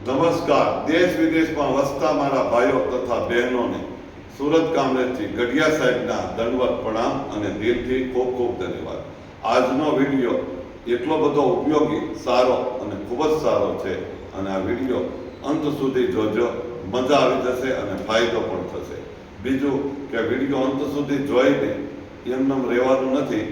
નમસ્કાર. દેશ વિદેશમાં વસતા મારા ભાઈઓ તથા બહેનોને સુરત કામરેજથી ગઢિયા સાહેબના દંડવત પ્રણામ અને દિલથી ખૂબ ખૂબ ધન્યવાદ. આજનો વિડીયો એટલો બધો ઉપયોગી, સારો અને ખૂબ જ સારો છે અને આ વિડીયો અંત સુધી જોજો, મજા આવી જશે અને ફાયદો પણ થશે. બીજું કે વિડીયો અંત સુધી જોઈને એમનેમ રહેવાનું નથી,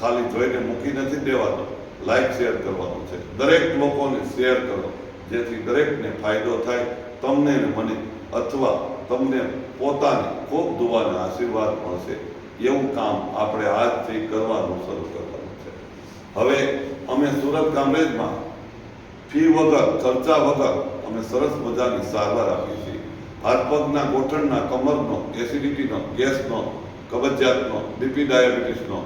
ખાલી જોઈને મૂકી નથી દેવાનું, લાઈક શેર કરવાનું છે. દરેક લોકોને શેર કરો જેથી દરેકને ફાયદો થાય, તમને ને મને, અથવા તમને પોતાને ખૂબ દુઆના આશીર્વાદ મળશે. એવું કામ આપણે આજથી કરવાનું શરૂ કરવાનું છે. હવે અમે સુરત કામરેજમાં ફી વગર, ખર્ચા વગર અમે સરસ મજાની સારવાર આપીએ છીએ. હાથ પગના, ગોઠણના, કમરનો, એસિડિટીનો, ગેસનો, કબજિયાતનો, બીપી ડાયાબિટીસનો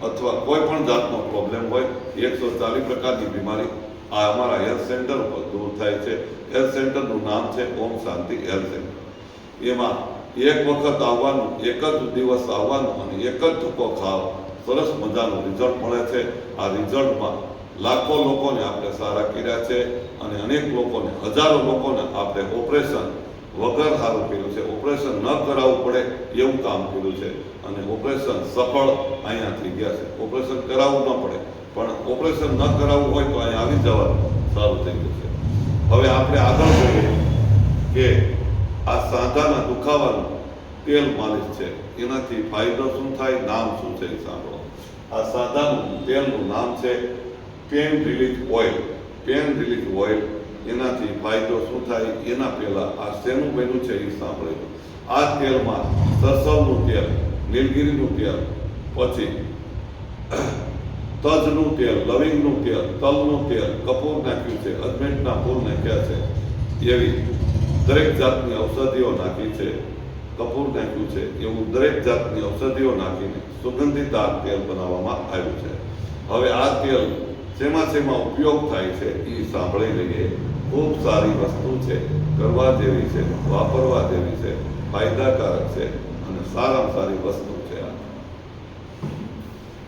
અથવા કોઈ પણ જાતનો પ્રોબ્લેમ હોય, 140 પ્રકારની બીમારી આ અમારા હેલ્થ સેન્ટર ઉપર દૂર થાય છે. હેલ્થ સેન્ટરનું નામ છે ઓમ શાંતિ હેલ્થ સેન્ટર. એમાં એક વખત આવવાનું, એક જ દિવસ આવવાનું અને એક જ ધક્કો ખાવ, સરસ મજાનું રિઝલ્ટ મળે છે. આ રિઝલ્ટમાં લાખો લોકોને આપણે સારા કર્યા છે અને અનેક લોકોને, હજારો લોકોને આપણે ઓપરેશન વગર સારું કર્યું છે. ઓપરેશન ન કરાવવું પડે એવું કામ કર્યું છે અને ઓપરેશન સફળ અહીંયા થઈ ગયા છે. ઓપરેશન કરાવવું ન પડે, પણ ઓપરેશન ન કરાવવું હોય તો અહીંયા આવી જવાનું, સારું થઈ ગયું છે. હવે આપણે આગળ જોઈએ કે આ સાંધાના દુખાવાનું તેલ માલિશ છે, એનાથી ફાયદો શું થાય, નામ શું છે એ સાંભળો. આ સાંધાનું તેલનું નામ છે pain relief oil. Pain relief oil, એનાથી ફાયદો શું થાય એના પહેલા આ શેનું બન્યું છે એ સાંભળેલું. આ તેલમાં સરસવનું તેલ, નીલગીરીનું તેલ, પછી તજનું તેલ, લવિંગનું તેલ, તલનું તેલ, કપૂર નાખ્યું છે, અજમેટના ફૂલ નાખ્યા છે, એવી દરેક જાતની ઔષધિઓ નાખી છે. કપૂર નાખ્યું છે, એવું દરેક જાતની ઔષધિઓ નાખીને સુગંધિતદાર તેલ બનાવવામાં આવ્યું છે. હવે આ તેલ શેમાં ઉપયોગ થાય છે એ સાંભળી લઈએ. ખૂબ સારી વસ્તુ છે, કરવા જેવી છે, વાપરવા જેવી છે, ફાયદાકારક છે અને સારામાં સારી વસ્તુ છે.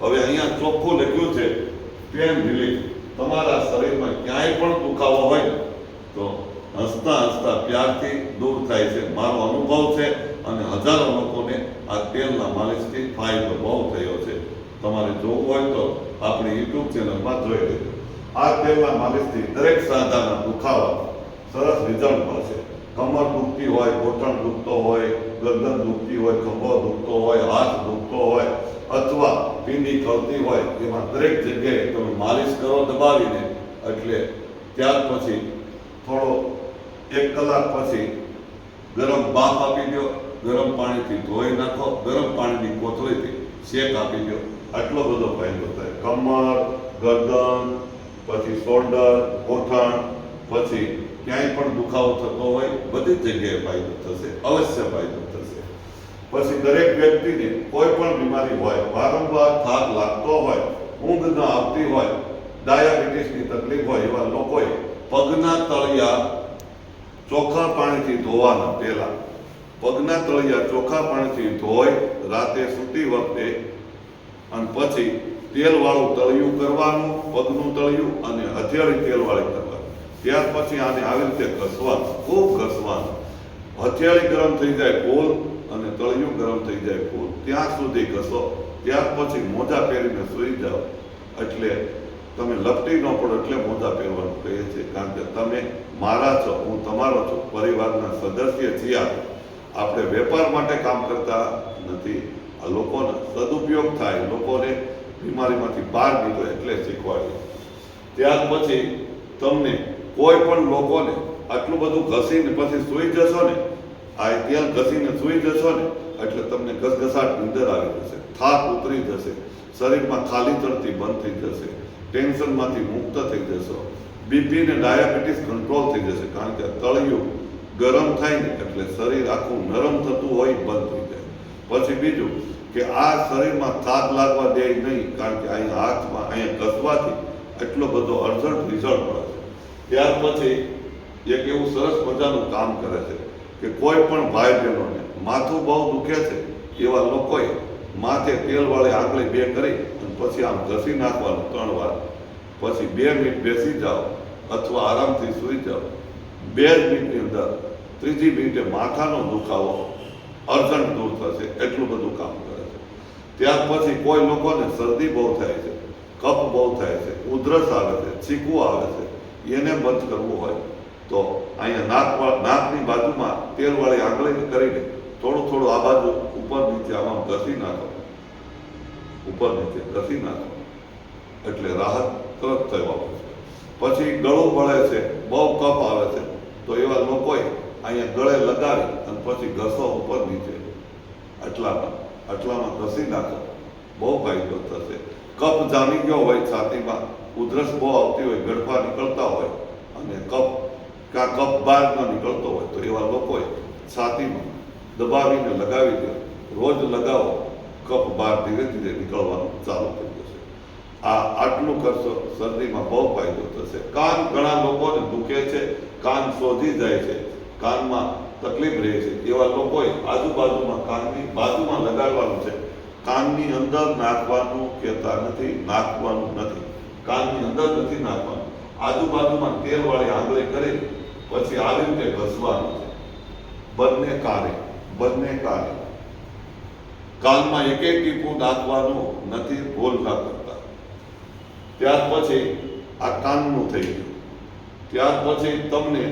હવે અહીંયા ચોખ્ખું લખ્યું છે પેન રિલીફ. તમારા શરીરમાં ક્યાંય પણ દુખાવો હોય તો હસતા હસતા પ્યારથી દૂર થાય છે. મારો અનુભવ છે અને હજારો લોકોને આ તેલના માલિશથી ફાયદો બહુ થયો છે. તમારે જોવું હોય તો આપણી યુટ્યુબ ચેનલમાં જોઈ લેજો. આ તેલના માલિશથી દરેક સાંધાના દુખાવા સરસ રિઝલ્ટ મળશે. કમર દુખતી હોય, ગોઠણ દુખતો હોય, ગરદન દુખતી હોય, ખભો દુખતો હોય, હાથ દુખતો હોય અથવા પીંડી ખવતી હોય, એમાં દરેક જગ્યાએ તમે માલિશ કરો દબાવીને, એટલે ત્યાર પછી થોડો 1 કલાક પછી ગરમ બાફ આપી દો, ગરમ પાણીથી ધોઈ નાખો, ગરમ પાણીની કોથળીથી શેક આપી દો, આટલો બધો ફાયદો થાય. કમર, ગરદન, પછી શોલ્ડર, ગોઠણ, પછી ક્યાંય પણ દુખાવો થતો હોય, બધી જ જગ્યાએ ફાયદો થશે, અવશ્ય ફાયદો થશે. પછી દરેક વ્યક્તિને કોઈ પણ બીમારી હોય, વારંવાર થાક લાગતો હોય, ઊંઘ ન આવતી હોય, ડાયાબિટીસની તકલીફ હોય, એવા લોકોએ પગના તળિયા ચોખ્ખા પાણીથી ધોવાના. પહેલા પગના તળિયા ચોખ્ખા પાણીથી ધોઈ રાતે સૂતી વખતે અને પછી તેલવાળું તળિયું કરવાનું, પગનું તળિયું, અને હથિયાળી તેલવાળી કરવાનું. ત્યાર પછી આને આવી રીતે ઘસવાનું, ખૂબ ઘસવાનું. હથિયાળી ગરમ થઈ જાય ફૂલ અને તળિયું ગરમ થઈ જાય ફૂલ, ત્યાં સુધી ઘસો. ત્યાર પછી મોજા પહેરીને સૂઈ જાઓ. એટલે તમે લપટી ન પડો એટલે મોજા પહેરવાનું કહીએ છીએ, કારણ કે તમે મારા છો, હું તમારો છું, પરિવારના સદસ્ય છીએ. આપણે વેપાર માટે કામ કરતા નથી. આ લોકોનો સદુપયોગ થાય, લોકોને બીમારીમાંથી બહાર નીકળે એટલે શીખવાડીએ. ત્યાર પછી તમને કોઈ પણ લોકોને આટલું બધું ઘસીને પછી સૂઈ જશો ને, આ તેલ ઘસીને સૂઈ જશો ને, એટલે તમને ઘસઘસાટ નીંદર આવી જશે, થાક ઉતરી જશે, શરીરમાં ખાલી તરતી બંધ થઈ જશે, ટેન્શનમાંથી મુક્ત થઈ જશો, બીપી ને ડાયાબિટીસ કંટ્રોલ થઈ જશે. કારણ કે તળિયું ગરમ થાય ને એટલે શરીર આખું નરમ થતું હોય, બંધ થઈ જાય. પછી બીજું કે આ શરીરમાં થાક લાગવા દે નહીં, કારણ કે અહીંયા હાથમાં અહીંયા ઘસવાથી એટલો બધો અર્જન્ટ રિઝલ્ટ મળે છે. ત્યાર પછી એક એવું સરસ મજાનું કામ કરે છે કે કોઈ પણ ભાઈ બહેનોને માથું બહુ દુખે છે એવા લોકોએ માથે તેલવાળી આંગળી 2 કરી અને પછી આમ ઘસી નાખવાનું 3 વાર. પછી 2 મિનિટ બેસી જાઓ અથવા આરામથી સૂઈ જાઓ. 2 જ મિનિટની અંદર, ત્રીજી મિનિટે માથાનો દુખાવો અર્જન્ટ દૂર થશે, એટલું બધું કામ કરે છે. ત્યાર પછી કોઈ લોકોને શરદી બહુ થાય છે, કફ બહુ થાય છે, ઉધરસ આવે છે, છીકવું આવે છે, એને બંધ કરવું હોય તો અહીંયા નાકની બાજુમાં તેલવાળી આંગળી કરીને થોડું થોડું આ બાજુ ઉપર નીચે આમાં ઘસી નાખો, ઉપર નીચે ઘસી નાખો એટલે રાહત તરત થવા પડશે. પછી ગળું બળે છે, બહુ કફ આવે છે, તો એવા લોકોએ અહીંયા ગળે લગાવી અને પછી ઘસો ઉપર નીચે, આટલામાં ઘસી નાખો, બહુ ફાયદો થશે. કફ જામી ગયો હોય છાતીમાં, ઉધરસ બહુ આવતી હોય, ગળફા નીકળતા હોય અને કફ બહાર ન નીકળતો હોય તો એવા લોકોએ છાતીમાં દબાવીને લગાવી દો, રોજ લગાવો, કફ બહાર ધીરે ધીરે નીકળવાનું ચાલુ થઈ જશે. આટલું કરશો, શરદીમાં બહુ ફાયદો થશે. કાન ઘણા લોકોને દુખે છે, કાન સોજી જાય છે, કાનમાં તકલીફ રહે છે, એવા લોકોએ આજુબાજુમાં કાનની બાજુમાં લગાડવાનું છે. કાનની અંદર નાખવાનું કહેતા નથી, નાખવાનું નથી, કાનની અંદર નથી નાખવાનું, આજુબાજુમાં તેલવાળી આંગળી કરી પછી આવી રીતે ઘસવાનું છે. બંને કાને કાનમાં એક ટીપું નાખવાનું નથી, ભૂલ ના કરતા. ત્યાર પછી આ કાનનું થઈ ગયું. ત્યાર પછી તમને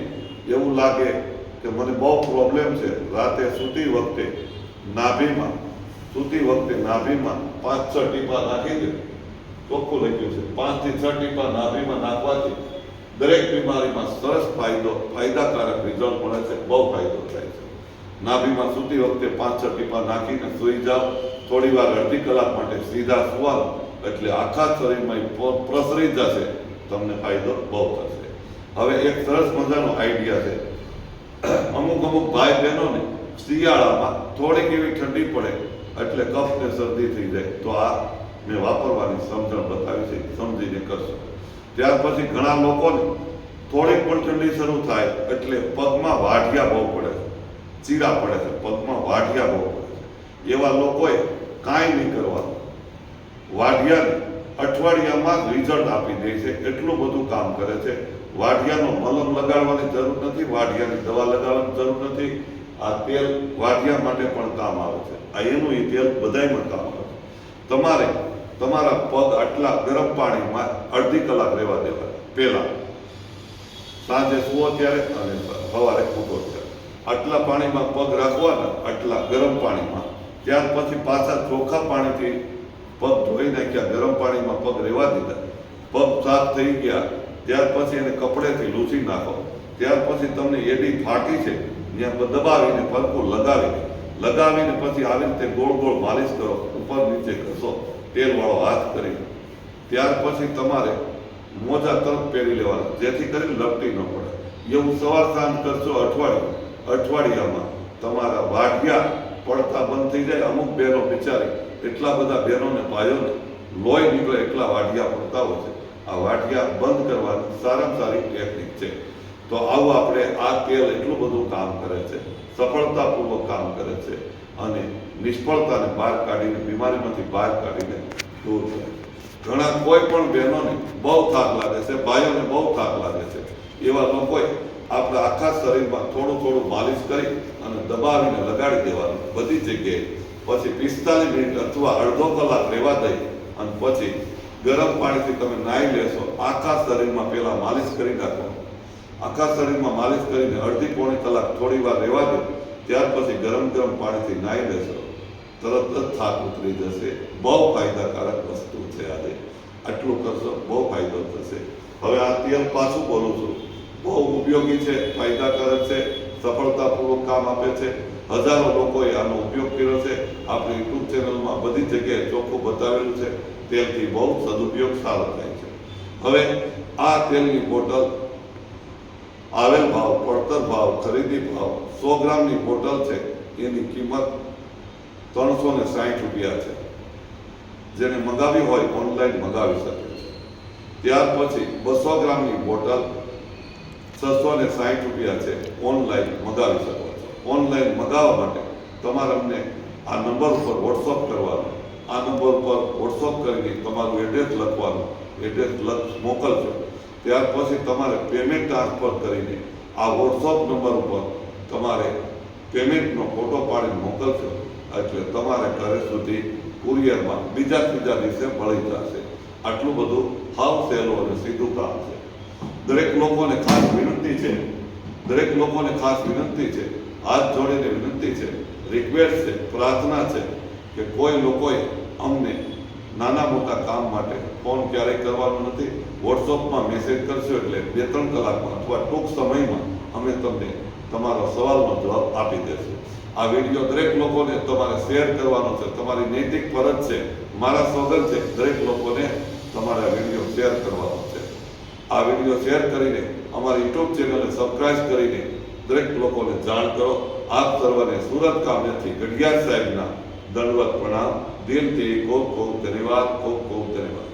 એવું લાગે કે મને બહુ પ્રોબ્લેમ છે, રાતે સૂતી વખતે નાભીમાં 5-6 ટીપા નાખી દે, ચોખ્ખું લખ્યું છે, 5 થી 6 ટીપા નાભીમાં નાખવાથી દરેક બીમારીમાં સરસ ફાયદાકારક રિઝલ્ટ મળે છે, બહુ ફાયદો થાય છે. નાભીમાં સૂતી વખતે 5-6 ટીપા નાખીને સૂઈ જાઓ, થોડી વાર અડધી કલાક માટે સીધા સુવાનો એટલે આખા શરીરમાં પ્રસરી જશે, તમને ફાયદો બહુ થશે. હવે એક સરસ મજાનો આઈડિયા છે. અમુક ભાઈ બહેનોને શિયાળામાં થોડીક એવી ઠંડી પડે એટલે કફ ને શરદી થઈ જાય, તો આ મેં વાપરવાની સમજણ બતાવી છે, સમજીને કરશો. ત્યાર પછી ઘણા લોકોને થોડીક પણ ઠંડી શરૂ થાય એટલે પગમાં વાઢિયા બહુ પડે છે, ચીરા પડે છે, પગમાં વાઢિયા બહુ પડે છે. એવા લોકોએ કાંઈ નહીં કરવાનું, વાઢિયાને અઠવાડિયામાં જ રિઝલ્ટ આપી દે છે, એટલું બધું કામ કરે છે. વાઢિયાનો મલમ લગાડવાની જરૂર નથી, વાઢિયાની દવા લગાવવાની જરૂર નથી. આ તેલ વાઢિયા માટે પણ કામ આવે છે. આ એનું એ તેલ બધાયમાં કામ આવે છે. તમારે તમારા પગ આટલા ગરમ પાણીમાં અડધી કલાક રહેવા દેવા, પહેલા સાંજે સુવો ત્યારે અને સવારે ઉઠો ત્યારે આટલા પાણીમાં પગ રાખવાના, આટલા ગરમ પાણીમાં. ત્યાર પછી પાછા ચોખ્ખા પાણીથી પગ ધોઈ નાખ્યા, ગરમ પાણીમાં પગ રહેવા દીધા, પગ સાફ થઈ ગયા. ત્યાર પછી એને કપડેથી લૂછી નાખો. ત્યાર પછી તમને એડી ફાટી છે ત્યાં દબાવીને ફરકું લગાવીને પછી આવી રીતે ગોળ ગોળ માલિશ કરો, ઉપર નીચે ઘસો તેલવાળો હાથ કરી. ત્યાર પછી તમારે મોજા તરફ પહેરી લેવાના, જેથી કરીને લપટી ન પડે. એવું સવાર સાંજ કરશો અઠવાડિયામાં તમારા વાઢિયા પડતા બંધ થઈ જાય. અમુક બહેનો બિચારી, એટલા બધા બહેનોને ભાઈઓને લોહી નીકળે એટલા વાઢિયા પડતા હોય છે. આ વાઢિયા બંધ કરવાની સારામાં સારી ટેકનિક છે. તો આવું આપણે આ તેલ એટલું બધું કામ કરે છે, સફળતાપૂર્વક કામ કરે છે અને નિષ્ફળતાને બહાર કાઢીને, બીમારીમાંથી બહાર કાઢીને દૂર કરે. ઘણા કોઈ પણ બહેનોને બહુ થાક લાગે છે, ભાઈઓને બહુ થાક લાગે છે, એવા લોકોએ આપણા આખા શરીરમાં થોડું માલિશ કરી અને દબાવીને લગાડી દેવાનું બધી જગ્યાએ. પછી 45 મિનિટ અથવા અડધો કલાક રહેવા દઈ અને પછી ગરમ પાણીથી તમે નાહી લેશો. આખા શરીરમાં પહેલા માલિશ કરી નાખો, આખા શરીરમાં માલિશ કરીને અડધી-પોણી કલાક થોડી વાર રહેવા દો. ત્યાર પછી ગરમ પાણીથી નાહી લેશો, તરત જ થાક ઉતરી જશે. બહુ ફાયદાકારક વસ્તુ છે. આજે આટલું કરશો, બહુ ફાયદો થશે. હવે આ તેલ પાછું બોલું છું, બહુ ઉપયોગી છે, ફાયદાકારક છે, સફળતાપૂર્વક કામ આપે છે. હજારો લોકોએ આનો ઉપયોગ કર્યો છે. આપણી યુટ્યુબ ચેનલમાં બધી જગ્યાએ ચોખ્ખું બતાવેલું છે. તેલથી બહુ સદુપયોગ સારો થાય છે. હવે આ તેલની બોટલ આવેલ ભાવ, પડતર ભાવ, ખરીદી ભાવ 100 ગ્રામની બોટલ છે, એની કિંમત 360 રૂપિયા છે. જેને મંગાવી હોય ઓનલાઈન મંગાવી શકે છે. ત્યાર પછી 200 ગ્રામની બોટલ 660 રૂપિયા છે, ઓનલાઈન મંગાવી શકો છો. ઓનલાઈન મંગાવવા માટે તમારે અમને આ નંબર ઉપર વોટ્સઅપ કરવાનો. આ નંબર ઉપર વોટ્સઅપ કરીને તમારું એડ્રેસ લખવાનું, એડ્રેસ મોકલજો. ત્યાર પછી તમારે પેમેન્ટ ટ્રાન્સફર કરીને આ વોટ્સઅપ નંબર ઉપર તમારે પેમેન્ટનો ફોટો પાડીને મોકલશો એટલે તમારે ઘરે સુધી કુરિયરમાં બીજા ત્રીજા દિવસે મળી જશે. આટલું બધું હાવ સહેલું અને સીધું કામ છે. દરેક લોકોને ખાસ વિનંતી છે, દરેક લોકોને ખાસ વિનંતી છે, હાથ જોડીને વિનંતી છે, રિક્વેસ્ટ છે, પ્રાર્થના છે કે કોઈ લોકોએ અમને નાના મોટા કામ માટે ફોન ક્યારેય કરવાનો નથી. વોટ્સઅપમાં મેસેજ કરશો એટલે 2-3 કલાકમાં અથવા ટૂંક સમયમાં અમે તમને તમારો સવાલનો જવાબ આપી દેશું. આ વિડીયો દરેક લોકોને તમારે શેર કરવાનો છે, તમારી નૈતિક ફરજ છે. મારા સોગંદ છે, દરેક લોકોને તમારે આ વિડીયો શેર કરવાનો છે. આ વિડીયો શેર કરીને અમારી યુટ્યુબ ચેનલને સબસ્ક્રાઇબ કરીને દરેક લોકોને જાણ કરો. આપ સર્વને સુરત કામરેજથી ગઢિયાર સાહેબના દંડવત પ્રણામ. દિલથી ખૂબ ખૂબ ધન્યવાદ, ખૂબ ખૂબ ધન્યવાદ.